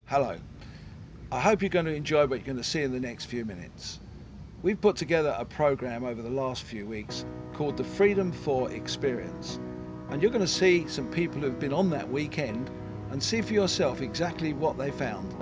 Hello. I hope you're going to enjoy what you're going to see in the next few minutes. We've put together a program over the last few weeks called the Freedom 4 Experience. And you're going to see some people who've been on that weekend and see for yourself exactly what they found.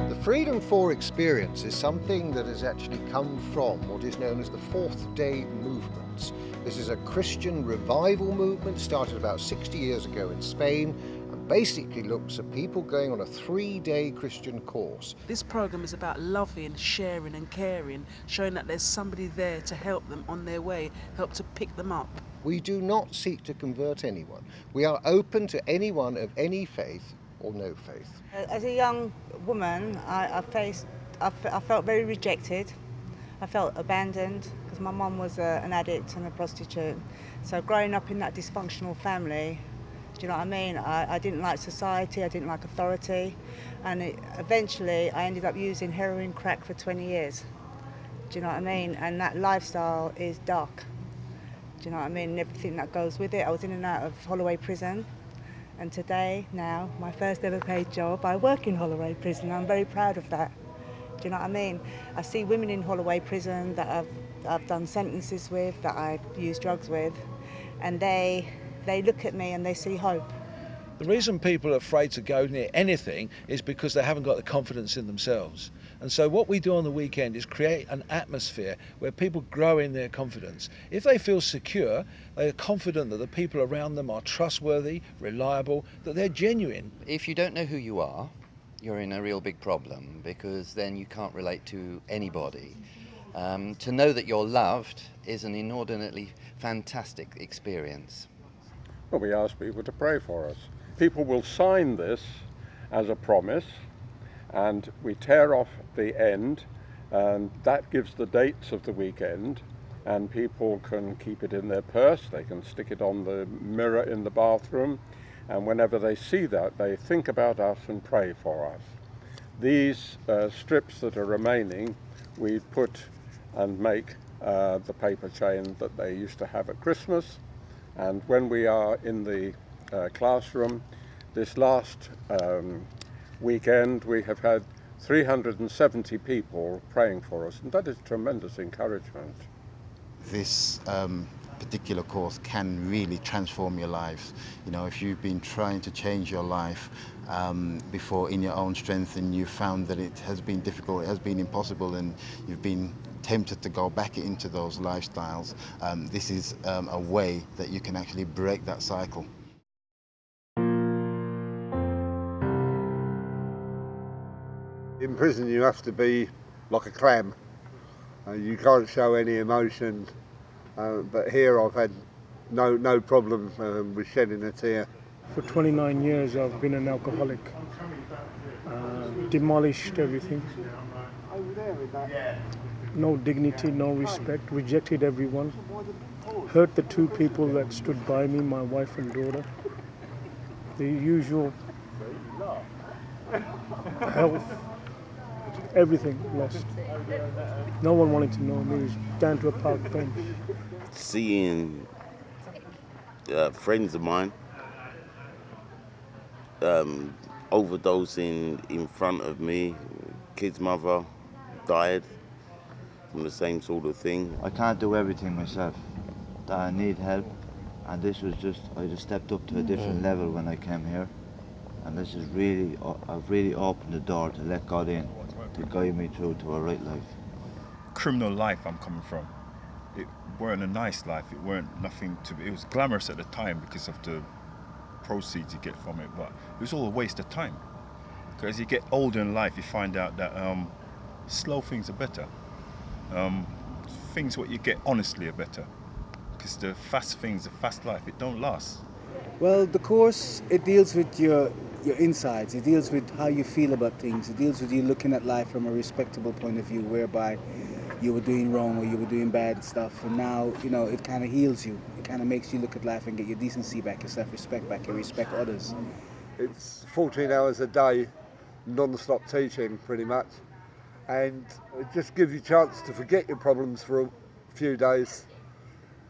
The Freedom 4 experience is something that has actually come from what is known as the Fourth Day Movement. This is a Christian revival movement started about 60 years ago in Spain and basically looks at people going on a 3-day Christian course. This program is about loving, sharing and caring, showing that there's somebody there to help them on their way, help to pick them up. We do not seek to convert anyone. We are open to anyone of any faith or no faith. As a young woman, I felt very rejected. I felt abandoned because my mum was an addict and a prostitute. So growing up in that dysfunctional family, do you know what I mean? I didn't like society, I didn't like authority, and eventually I ended up using heroin crack for 20 years. Do you know what I mean? And that lifestyle is dark. Do you know what I mean? And everything that goes with it. I was in and out of Holloway Prison. And today, now, my first ever paid job, I work in Holloway Prison. I'm very proud of that. Do you know what I mean? I see women in Holloway Prison that I've done sentences with, that I've used drugs with, and they look at me and they see hope. The reason people are afraid to go near anything is because they haven't got the confidence in themselves. And so what we do on the weekend is create an atmosphere where people grow in their confidence. If they feel secure, they are confident that the people around them are trustworthy, reliable, that they're genuine. If you don't know who you are, you're in a real big problem, because then you can't relate to anybody. To know that you're loved is an inordinately fantastic experience. Well, we ask people to pray for us. People will sign this as a promise, and we tear off the end, and that gives the dates of the weekend, and people can keep it in their purse, they can stick it on the mirror in the bathroom, and whenever they see that, they think about us and pray for us. These strips that are remaining, we put and make the paper chain that they used to have at Christmas, and when we are in the classroom, this last weekend we have had 370 people praying for us, and that is tremendous encouragement. This particular course can really transform your life. You know, if you've been trying to change your life before in your own strength and you found that it has been difficult, it has been impossible, and you've been tempted to go back into those lifestyles, this is a way that you can actually break that cycle. In prison you have to be like a clam. You can't show any emotion, but here I've had no problem with shedding a tear. For 29 years I've been an alcoholic, demolished everything. No dignity, no respect, rejected everyone, hurt the two people that stood by me, my wife and daughter. The usual health, everything lost. No one wanted to know me, it was down to a park bench. Seeing friends of mine overdosing in front of me, kid's mother died from the same sort of thing. I can't do everything myself. I need help, and this was I just stepped up to a different level when I came here, and this is really, I've really opened the door to let God in, to guide me through to a right life. Criminal life I'm coming from, it weren't a nice life, it was glamorous at the time because of the proceeds you get from it, but it was all a waste of time. Because as you get older in life, you find out that slow things are better. Things what you get honestly are better. Because the fast things, the fast life, it don't last. Well, the course, it deals with your insides. It deals with how you feel about things. It deals with you looking at life from a respectable point of view, whereby you were doing wrong or you were doing bad stuff, and now, you know, it kind of heals you. It kind of makes you look at life and get your decency back, your self-respect back, your respect others. It's 14 hours a day, non-stop teaching pretty much, and it just gives you a chance to forget your problems for a few days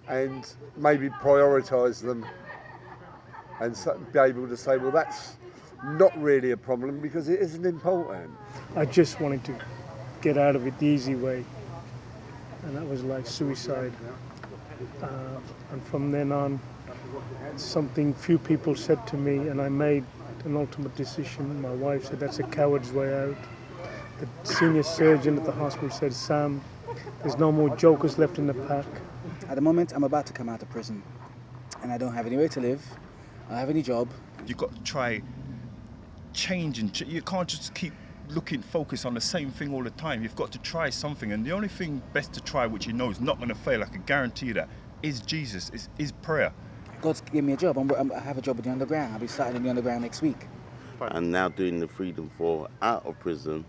and maybe prioritise them and be able to say, well, that's not really a problem because it isn't important. I just wanted to get out of it the easy way, and that was like suicide. And from then on, something few people said to me, and I made an ultimate decision. My wife said that's a coward's way out. The senior surgeon at the hospital said, Sam, there's no more jokers left in the pack. At the moment, I'm about to come out of prison, and I don't have anywhere to live. I don't have any job. You've got to try changing. You can't just keep focus on the same thing all the time. You've got to try something, and the only thing best to try, which you know is not going to fail, I can guarantee you that, is Jesus, is prayer. God's given me a job. I have a job in the underground. I'll be starting in the underground next week. And now doing the Freedom for out of prison,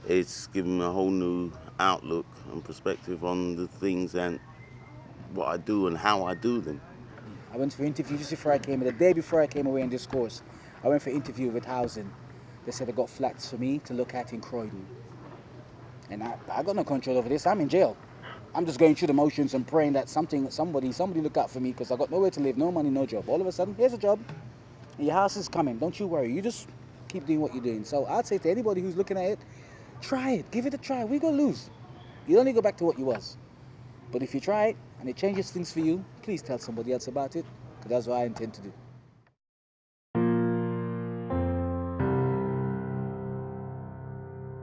it's given me a whole new outlook and perspective on the things and what I do and how I do them. I went for interview just before I came, the day before I came away in this course. I went for interview with housing. They said they got flats for me to look at in Croydon. And I got no control over this. I'm in jail. I'm just going through the motions and praying that somebody look out for me because I got nowhere to live, no money, no job. All of a sudden, here's a job. And your house is coming. Don't you worry. You just keep doing what you're doing. So I'd say to anybody who's looking at it, try it. Give it a try. We're going to lose. You only go back to what you was. But if you try it and it changes things for you, please tell somebody else about it, because that's what I intend to do.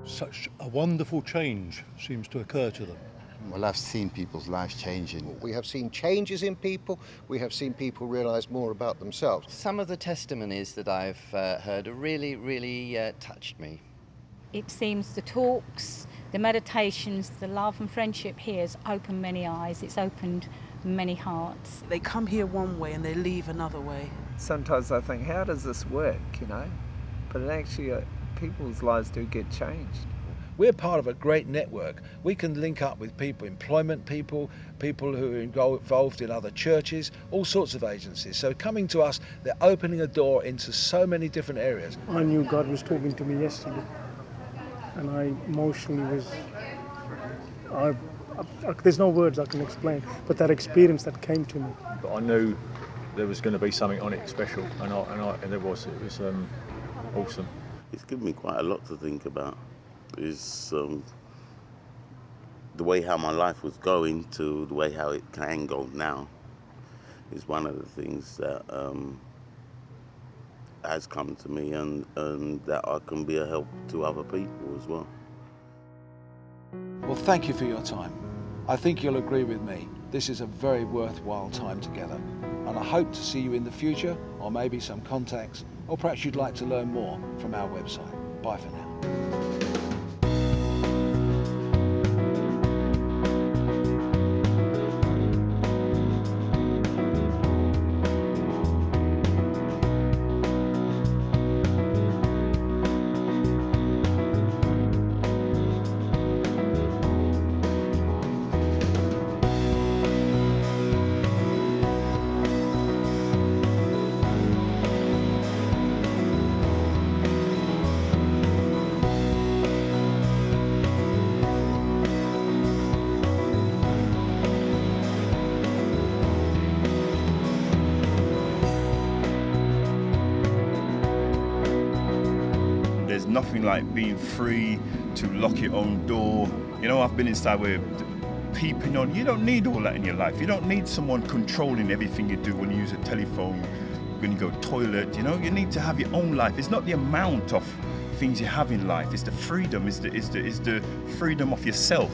Such a wonderful change seems to occur to them. Well, I've seen people's lives changing. We have seen changes in people. We have seen people realise more about themselves. Some of the testimonies that I've heard have really, really touched me. It seems the talks, the meditations, the love and friendship here has opened many eyes. It's opened many hearts. They come here one way and they leave another way. Sometimes I think, how does this work, But actually, people's lives do get changed. We're part of a great network. We can link up with people, employment people, people who are involved in other churches, all sorts of agencies. So coming to us, they're opening a door into so many different areas. I knew God was talking to me yesterday, and I emotionally was... there's no words I can explain, but that experience that came to me. But I knew there was going to be something on it special, and there was. It was awesome. It's given me quite a lot to think about. Is the way how my life was going to the way how it can go now is one of the things that has come to me, and that I can be a help to other people as well. Well, thank you for your time. I think you'll agree with me. This is a very worthwhile time together, and I hope to see you in the future, or maybe some contacts, or perhaps you'd like to learn more from our website. Bye for now. There's nothing like being free to lock your own door. I've been inside where peeping on. You don't need all that in your life. You don't need someone controlling everything you do when you use a telephone, when you go toilet. You need to have your own life. It's not the amount of things you have in life. It's the freedom. It's the freedom of yourself.